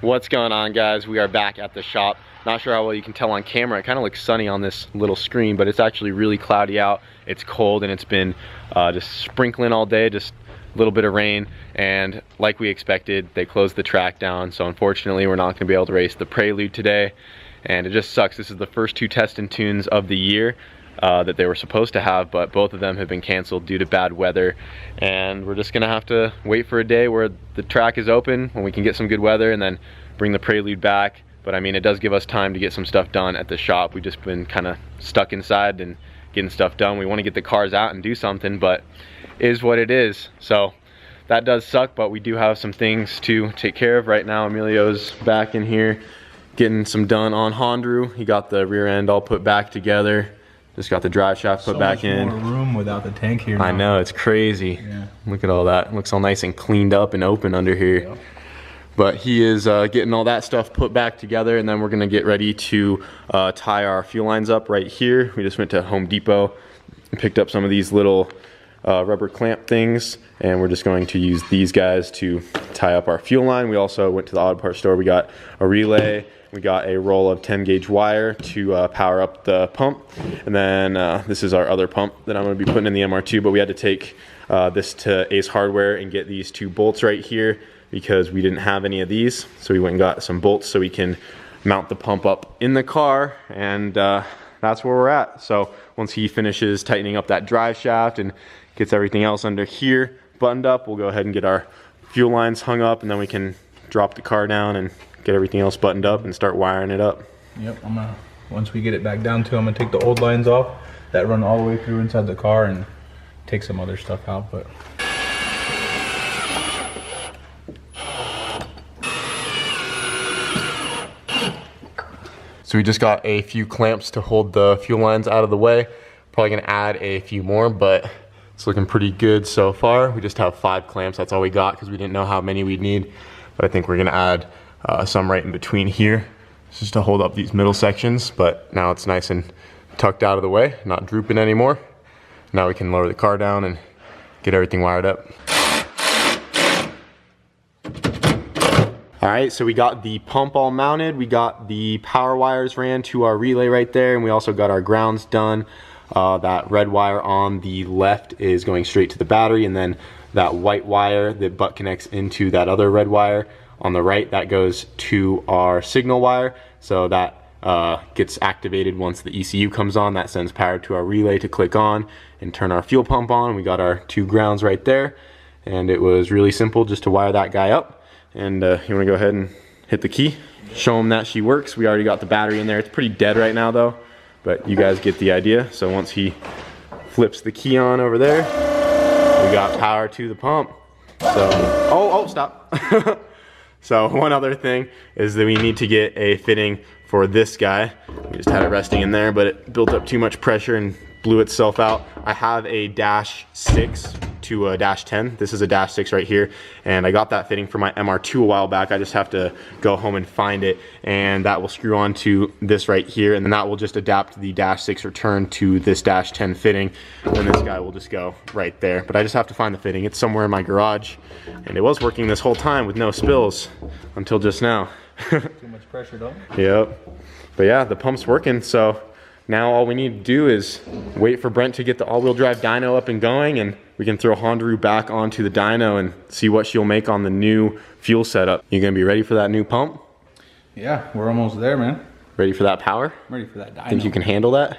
What's going on, guys? We are back at the shop. Not sure how well you can tell on camera. It kind of looks sunny on this little screen, but it's actually really cloudy out. It's cold and it's been just sprinkling all day, just a little bit of rain. And like we expected, they closed the track down. So unfortunately, we're not going to be able to race the Prelude today. And it just sucks. This is the first two test and tunes of the year that they were supposed to have, but both of them have been canceled due to bad weather. And we're just gonna have to wait for a day where the track is open, when we can get some good weather, and then bring the Prelude back. But I mean, it does give us time to get some stuff done at the shop. We've just been kind of stuck inside and getting stuff done. We want to get the cars out and do something, but it is what it is. So that does suck, but we do have some things to take care of right now. Emilio's back in here getting some done on Hondaru. He got the rear end all put back together. Just got the drive shaft put back in. So much more room without the tank here now. I know, it's crazy. Yeah. Look at all that. It looks all nice and cleaned up and open under here. Yep. But he is getting all that stuff put back together, and then we're gonna get ready to tie our fuel lines up right here. We just went to Home Depot and picked up some of these little rubber clamp things, and we're just going to use these guys to tie up our fuel line. We also went to the auto parts store. We got a relay. We got a roll of 10 gauge wire to power up the pump. And then this is our other pump that I'm gonna be putting in the MR2, but we had to take this to Ace Hardware and get these two bolts right here because we didn't have any of these. So we went and got some bolts so we can mount the pump up in the car, and that's where we're at. So once he finishes tightening up that drive shaft and gets everything else under here buttoned up, we'll go ahead and get our fuel lines hung up, and then we can drop the car down and get everything else buttoned up and start wiring it up. Yep, once we get it back down to, I'm gonna take the old lines off that run all the way through inside the car and take some other stuff out. But so we just got a few clamps to hold the fuel lines out of the way. Probably gonna add a few more, but it's looking pretty good so far. We just have 5 clamps, that's all we got because we didn't know how many we'd need. But I think we're gonna add some right in between here, just to hold up these middle sections. But now it's nice and tucked out of the way, not drooping anymore. Now we can lower the car down and get everything wired up. All right, so we got the pump all mounted. We got the power wires ran to our relay right there, and we also got our grounds done. That red wire on the left is going straight to the battery, and then that white wire that butt connects into that other red wire on the right, that goes to our signal wire. So that gets activated once the ECU comes on. That sends power to our relay to click on and turn our fuel pump on. We got our 2 grounds right there, and it was really simple just to wire that guy up. And you wanna go ahead and hit the key, show them that she works. We already got the battery in there. It's pretty dead right now though, but you guys get the idea. So once he flips the key on over there, we got power to the pump. So, oh, stop. So one other thing is that we need to get a fitting for this guy. We just had it resting in there, but it built up too much pressure and blew itself out. I have a -6 to a -10. This is a -6 right here, and I got that fitting for my MR2 a while back. I just have to go home and find it, and that will screw on to this right here, and then that will just adapt the -6 return to this -10 fitting, and this guy will just go right there. But I just have to find the fitting. It's somewhere in my garage, and it was working this whole time with no spills until just now. too much pressure, don't it? Yep. But yeah, the pump's working, so now all we need to do is wait for Brent to get the all-wheel drive dyno up and going, and we can throw Hondaru back onto the dyno and see what she'll make on the new fuel setup. You gonna be ready for that new pump? Yeah, we're almost there, man. Ready for that power? I'm ready for that dyno. Think you can handle that?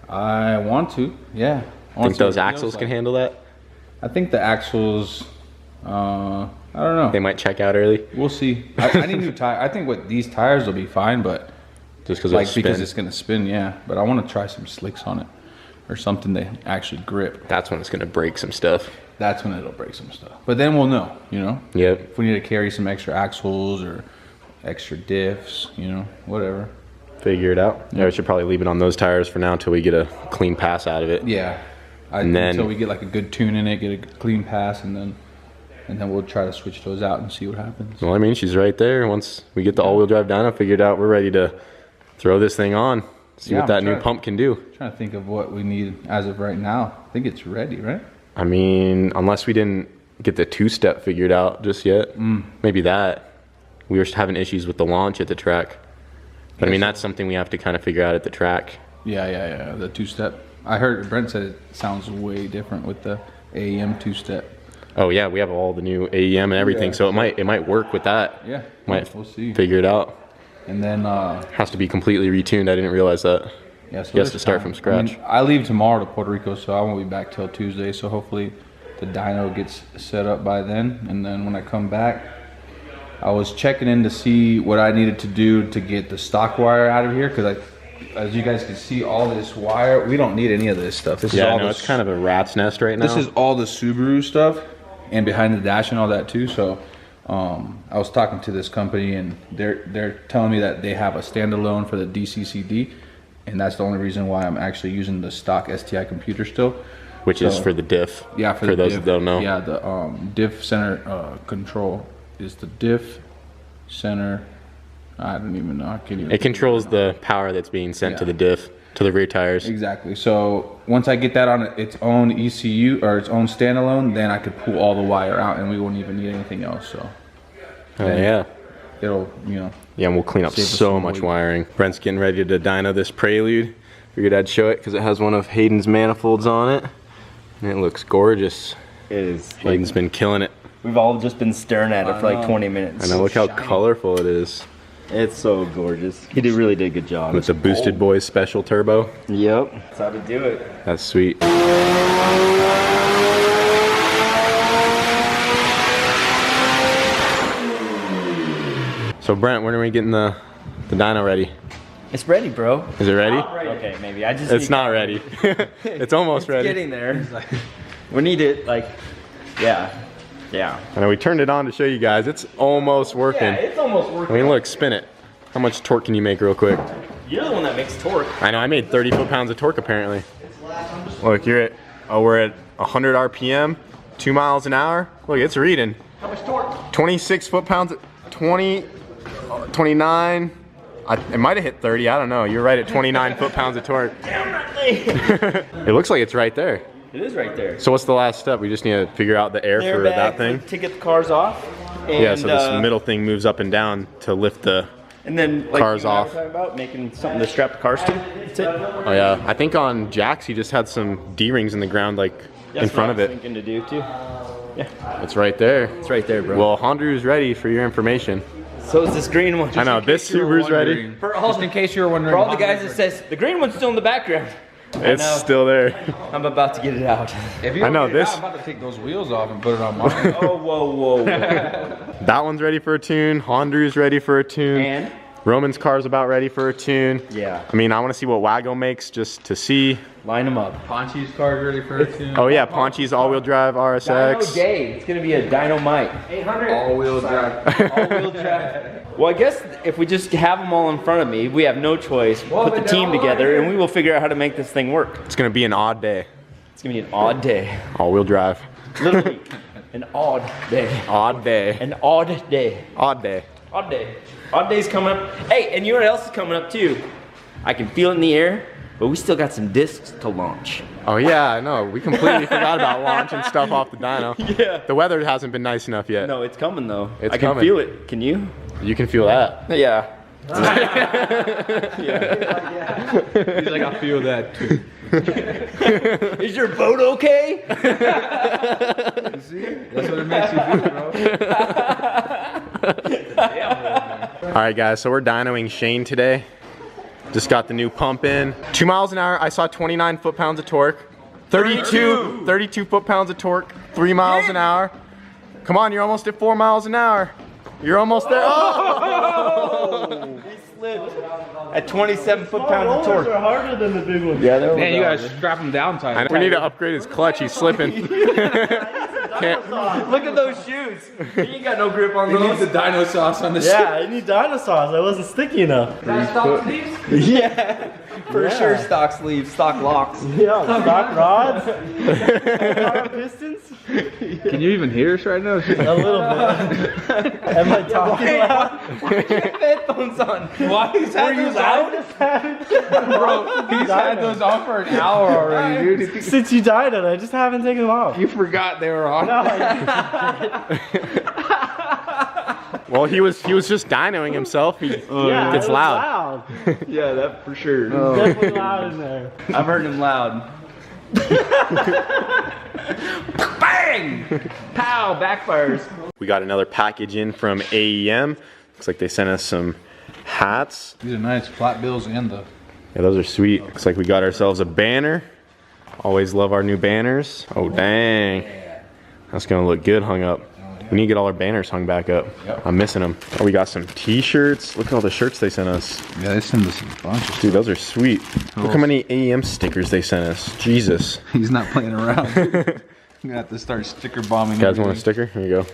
I want to, yeah. Think those axles can handle that? I think the axles, I don't know. They might check out early. We'll see. I need new tires. I think with these tires will be fine, but just because it's gonna spin, yeah. But I want to try some slicks on it, or something that actually grip. That's when it's gonna break some stuff. That's when it'll break some stuff. But then we'll know, you know. Yep. If we need to carry some extra axles or extra diffs, you know, whatever. Figure it out. Yeah, we should probably leave it on those tires for now until we get a clean pass out of it. Yeah. Until we get like a good tune in it, get a clean pass, and then we'll try to switch those out and see what happens. Well, I mean, she's right there. Once we get the all-wheel drive dyno figured out, we're ready to throw this thing on. See what that new pump can do. I'm trying to think of what we need as of right now. I think it's ready, right? I mean, unless we didn't get the 2-step figured out just yet. Maybe that. we were having issues with the launch at the track. But I mean, that's something we have to kind of figure out at the track. Yeah. The two-step. I heard Brent said it sounds way different with the AEM two-step. Oh yeah, we have all the new AEM and everything, so it might work with that. Yeah, we'll see. Figure it out. And then has to be completely retuned. I didn't realize that. Yeah, so he has to start from scratch. I mean, I leave tomorrow to Puerto Rico, so I won't be back till Tuesday. So hopefully the dyno gets set up by then. And then when I come back, I was checking in to see what I needed to do to get the stock wire out of here, because as you guys can see, all this wire, we don't need any of this stuff. This is all it's kind of a rat's nest right now. This is all the Subaru stuff and behind the dash and all that too. So I was talking to this company, and they're telling me that they have a standalone for the DCCD, and that's the only reason why I'm actually using the stock STI computer still. Which is for the diff. Yeah, for those that don't know. Yeah, the diff center control is the diff center. I don't even know. I can't even. It controls the power that's being sent to the diff, to the rear tires. Exactly. So once I get that on its own ECU or its own standalone, then I could pull all the wire out, and we won't even need anything else. So. Yeah. It'll, you know. Yeah, and we'll clean up so much wiring. Brent's getting ready to dyno this Prelude. Figured I'd show it because it has one of Hayden's manifolds on it, and it looks gorgeous. It is. Hayden's been killing it. We've all just been staring at it for like 20 minutes. I know. Look how colorful it is. It's so gorgeous. He really did a good job. With the Boostedboiz special turbo. Yep. That's how to do it. That's sweet. So Brent, when are we getting the dyno ready? It's ready, bro. Is it ready? Okay, maybe. It's not ready. It's almost ready. It's getting there. We need it, like, yeah. I know we turned it on to show you guys. It's almost working. Yeah, it's almost working. I mean, look, spin it. How much torque can you make real quick? You're the one that makes torque. I know, I made 30 foot-pounds of torque apparently. Look, we're at 100 RPM, 2 miles an hour. Look, it's reading. How much torque? 26 foot-pounds, 20, 29. It might have hit 30, I don't know. You're right at 29 foot-pounds of torque. It looks like it's right there. It is right there. So what's the last step? We just need to figure out the air for that thing? To get the cars off. And, yeah, so this middle thing moves up and down to lift the cars off. Talking about making something to strap the cars to. That's it. Oh yeah, I think on Jack's he just had some D-rings in the ground like in front of it. Thinking to do too. Yeah. It's right there. It's right there, bro. Well, Hondaru's ready for your information. So is this green one. I know, this Subaru's ready. Just in case you were wondering. For all the guys that says, the green one's still in the background. It's still there. I'm about to get it out. If you I know this. I'm about to take those wheels off and put it on mine. Oh, whoa. That one's ready for a tune. Hondaru's ready for a tune. And? Roman's car's about ready for a tune. Yeah. I mean, I want to see what Wago makes just to see. Line them up. Ponchi's car's ready for a tune. Oh yeah, Ponchi's all-wheel drive RSX. Dyno Day. It's gonna be a Dynamite. 800. All-wheel drive. All-wheel drive. Well, I guess if we just have them all in front of me, we have no choice. Put the team together, and we will figure out how to make this thing work. It's gonna be an odd day. It's gonna be an odd day. All-wheel drive. Literally, an odd day. Odd day. An odd day. Odd day. Odd day. Odd day's coming up. Hey, and you know what else is coming up too? I can feel it in the air, but we still got some discs to launch. Oh yeah, I know. We completely forgot about launching stuff off the dyno. Yeah. The weather hasn't been nice enough yet. No, it's coming though. It's I can coming. feel it. Can you? You can feel that. Yeah. He's like, I feel that too. Is your boat okay? See? That's what it makes you do, bro. All right, guys. So we're dynoing Shane today. Just got the new pump in. 2 miles an hour. I saw 29 foot-pounds of torque. 32 foot-pounds of torque. 3 miles an hour. Come on, you're almost at 4 miles an hour. You're almost there. Oh! He slipped at 27 foot-pounds of torque. Are harder than the big ones. Yeah, they're Man, you gotta strap him down tight. We need to upgrade his clutch. He's slipping. Can't. Look at those shoes. He ain't got no grip on He needs those. the dyno sauce on the Yeah, I need dinosaurs. I wasn't sticky enough. Yeah, for sure. Stock sleeves, stock locks. Yeah, stock rods. Stock pistons. Can you even hear us right now? A little bit. Am I talking loud? Why do you have headphones on? Why is that Were you loud? Bro, he's had those on for an hour already, dude. Since you died it, I just haven't taken them off. You forgot they were on. No, I Well, he was just dynoing himself. He Yeah, gets it was loud. Yeah, that for sure. Definitely loud in there. I've heard him loud. Bang! Pow! Backfires. We got another package in from AEM. Looks like they sent us some hats. These are nice, flat bills and the. Yeah, those are sweet. Looks like we got ourselves a banner. Always love our new banners. Oh, dang. That's gonna look good hung up. We need to get all our banners hung back up. Yep. I'm missing them. Oh, we got some t-shirts. Look at all the shirts they sent us. Yeah, they send us a bunch of stuff. Dude, those are sweet. Look how many AEM stickers they sent us. Jesus. He's not playing around. I'm gonna have to start sticker bombing. You guys want a sticker? Here you go.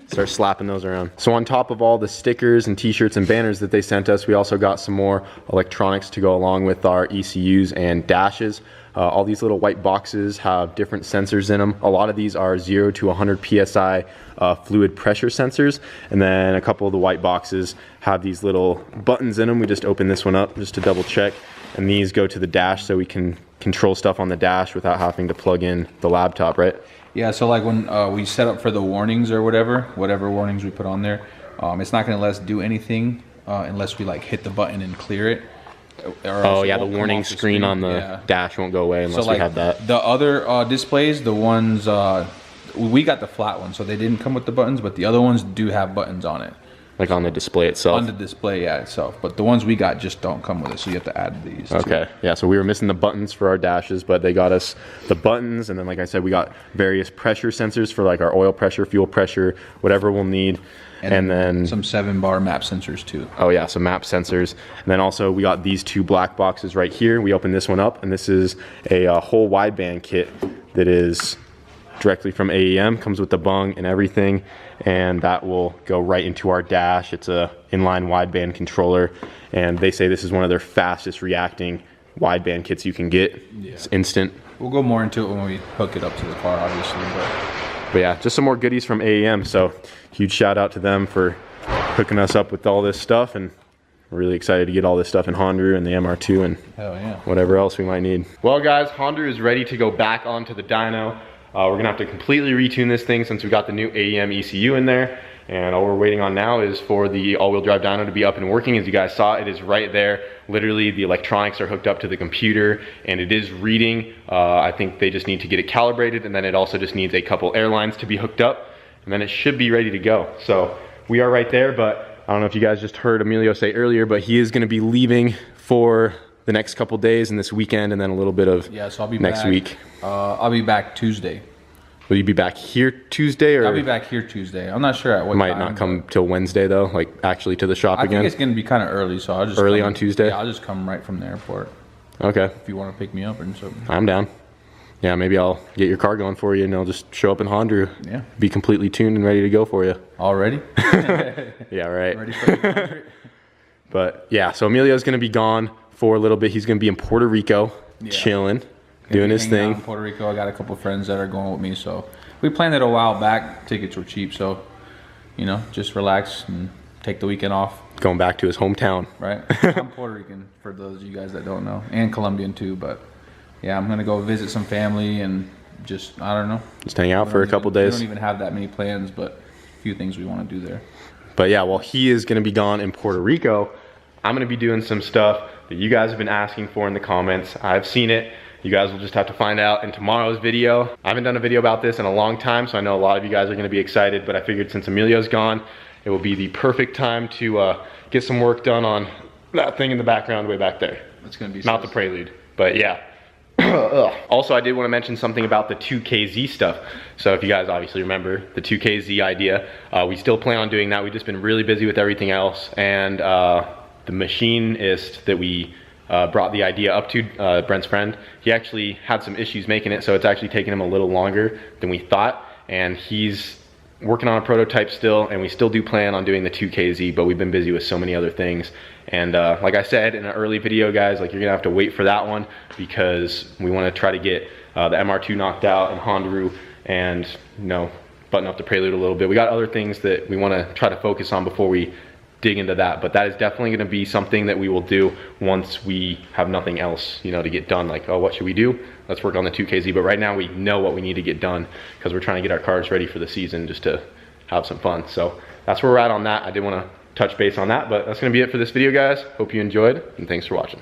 Start slapping those around. So on top of all the stickers and t-shirts and banners that they sent us, we also got some more electronics to go along with our ECUs and dashes. All these little white boxes have different sensors in them. A lot of these are 0 to 100 PSI fluid pressure sensors. And then a couple of the white boxes have these little buttons in them. We just open this one up just to double check. And these go to the dash so we can control stuff on the dash without having to plug in the laptop, right? Yeah, so like when we set up for the warnings or whatever warnings we put on there, it's not gonna let us do anything unless we like hit the button and clear it. Oh yeah, the warning screen on the dash won't go away unless so, like, we have that. The other displays, the ones, we got the flat ones, so they didn't come with the buttons, but the other ones do have buttons on it. Like on the display itself? On the display, yeah, itself. But the ones we got just don't come with it, so you have to add these. Okay, yeah, so we were missing the buttons for our dashes, but they got us the buttons, and then like I said, we got various pressure sensors for like our oil pressure, fuel pressure, whatever we'll need. And then some 7-bar map sensors too. Oh yeah, some map sensors. And then also we got these two black boxes right here. We opened this one up, and this is a whole wideband kit that is directly from AEM, comes with the bung and everything, and that will go right into our dash. It's a inline wideband controller, and they say this is one of their fastest reacting wideband kits you can get. Yeah. It's instant. We'll go more into it when we hook it up to the car, obviously, but yeah, just some more goodies from AEM, so huge shout out to them for hooking us up with all this stuff, and we're really excited to get all this stuff in Hondaru and the MR2 and whatever else we might need. Well guys, Hondaru is ready to go back onto the dyno. We're gonna have to completely retune this thing since we got the new AEM ECU in there, and all we're waiting on now is for the all-wheel drive dyno to be up and working. As you guys saw, it is right there. Literally, the electronics are hooked up to the computer, and it is reading. I think they just need to get it calibrated, and then it also just needs a couple airlines to be hooked up, and then it should be ready to go. So we are right there, but I don't know if you guys just heard Emilio say earlier, but he is gonna be leaving for the next couple days and this weekend, and then a little bit of so I'll be next back, week. I'll be back Tuesday. Will you be back here Tuesday, or? I'll be back here Tuesday. I'm not sure at what might time. Not come till Wednesday though, like actually to the shop again. I think it's gonna be kind of early, so I'll just early on Tuesday. Yeah, I'll just come right from the airport. Okay. If you want to pick me up or something. I'm down. Yeah, maybe I'll get your car going for you, and I'll just show up in Hondaru. Yeah. Be completely tuned and ready to go for you. Already? Yeah, right. Ready for the But yeah, so Emilio's gonna be gone for a little bit. He's gonna be in Puerto Rico, chilling, doing his thing. In Puerto Rico, I got a couple friends that are going with me, so we planned it a while back. Tickets were cheap, so you know, just relax and take the weekend off. Going back to his hometown. Right. I'm Puerto Rican, for those of you guys that don't know, and Colombian too. But yeah, I'm gonna go visit some family and just, I don't know, just hang out for a couple days. We don't even have that many plans, but a few things we want to do there. But yeah, while he is gonna be gone in Puerto Rico, I'm gonna be doing some stuff that you guys have been asking for in the comments. I've seen it. You guys will just have to find out in tomorrow's video. I haven't done a video about this in a long time, so I know a lot of you guys are gonna be excited, but I figured since Emilio's gone, it will be the perfect time to get some work done on that thing in the background way back there. That's gonna be not the prelude, but yeah. Also, I did want to mention something about the 2KZ stuff. So if you guys obviously remember the 2KZ idea, we still plan on doing that. We've just been really busy with everything else, and the machinist that we brought the idea up to, Brent's friend, he actually had some issues making it, so it's actually taken him a little longer than we thought, and he's working on a prototype still, and we still do plan on doing the 2KZ, but we've been busy with so many other things. And like I said in an early video, guys, like, you're gonna have to wait for that one, because we want to try to get the MR2 knocked out in Hondaru, and you know, button up the Prelude a little bit. We got other things that we want to try to focus on before we dig into that, but that is definitely going to be something that we will do once we have nothing else, you know, to get done. Like, oh, what should we do? Let's work on the 2KZ. But right now we know what we need to get done, because we're trying to get our cars ready for the season, just to have some fun. So that's where we're at on that. I did want to touch base on that, but that's gonna be it for this video, guys. Hope you enjoyed, and thanks for watching.